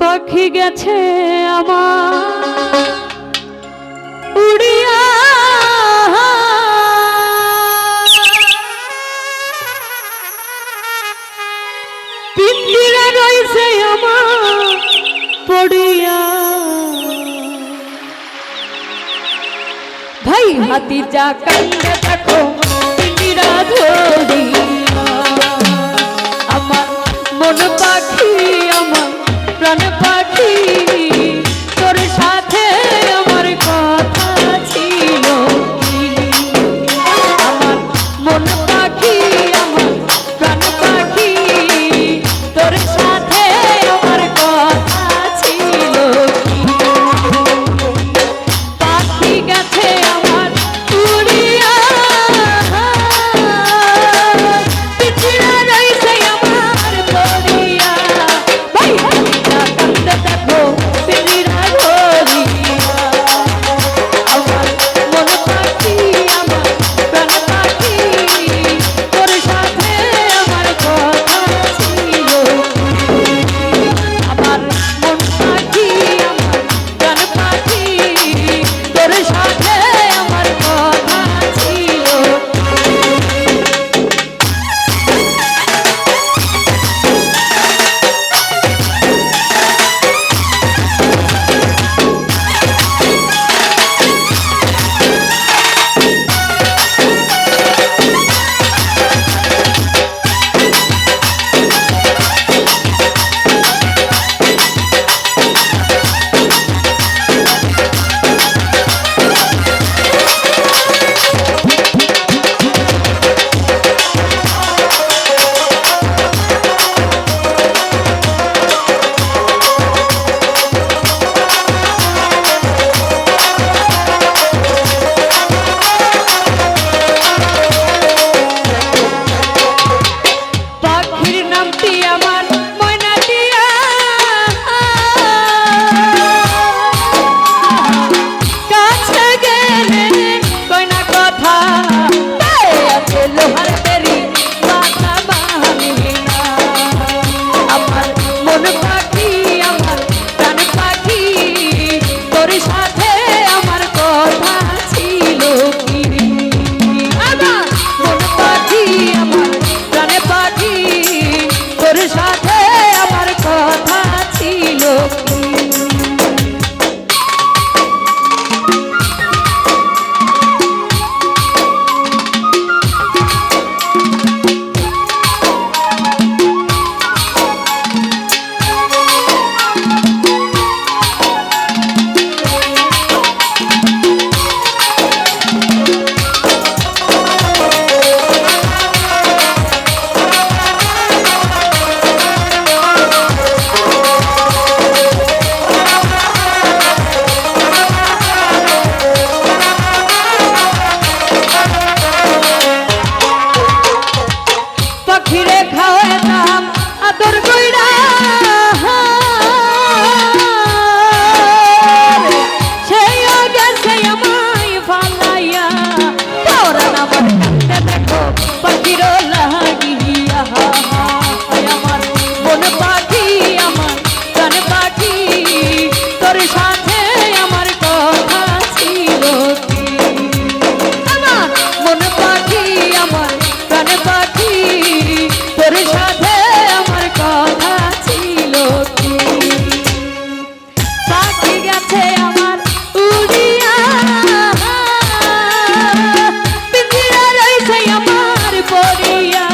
পাখি গেছে আমার উড়িয়া, পিঞ্জিরা রইছে আমার পড়িয়া। ভাই হাতি যা কান্দে দেখো পিঞ্জিরা ধরিয়া, আমার মন পাখি আমার প্রাণ পাখি, তোর সাথে আমার কথা ছিল কি? আমার মন পাখি আমার প্রাণ পাখি, তোর সাথে আমার কথা ছিল কি? পাখি গেছে আমার উড়িয়া, পিঞ্জিরা রইছে আমার পড়িয়া। ভাই হাতিটা কান্দে দেখো পিঞ্জিরা ধরিয়া, আমার মন পাখি আমার প্রাণ পাখি, তোর সাথে আমার কথা ছিল। আমার মন পাখি আমার প্রাণ পাখি, তোর সাথে আমার কথা ছিল। পাখির নামটি আমার ময়না টিয়া, কাছে গেলে কই না কথা, গায়ে আছে লোহার তৈরি বাধা বাঁধি না। আমার মন পাখি আমার প্রাণ পাখি, তোর সাথে আমার কথা ছিল কি? আমার মন পাখি আমার প্রাণ পাখি, তোর সাথে আমার কথা ছিল কি? পাখিরে খাওয়ায় দাম আদর কইরা, সেও গেছে আমায় ফালাইয়া। পরাণ আমার কান্দে দেখো পাখির লাগিয়া, আমার মন পাখি আমার প্রাণ পাখি, তোর সাথে আমার কথা ছিল কি? আমার মন পাখি আমার প্রাণ পাখি, তোর সাথে আমার কথা ছিল কি? পাখি গেছে আমার উড়িয়া, পিঞ্জিরা রইছে আমার পড়িয়া।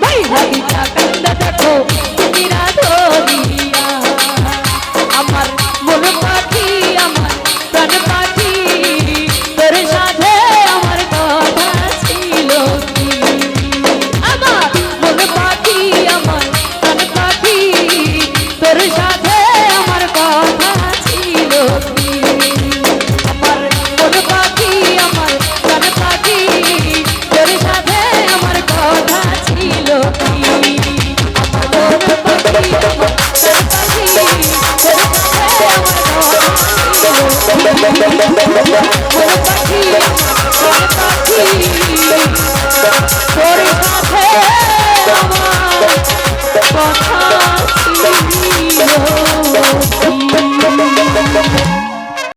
ভাই হাতিটা কান্দে দেখো পিঞ্জিরা ধরিয়া, আমার মন পাখি আমার প্রাণ পাখি, তোর সাথে আমার কথা ছিল কি? আমার মন পাখি আমার প্রাণ পাখি, তোর সাথে আমার কথা ছিল কি? আমার মন পাখি আমার প্রাণ পাখি, তোর সাথে আমার কথা ছিল কি? আমার মন পাখি আমার প্রাণ পাখি, তোর সাথে আমার কথা ছিল কি? মন পাখি আমার প্রাণ পাখি, তোর সাথে আমার কথা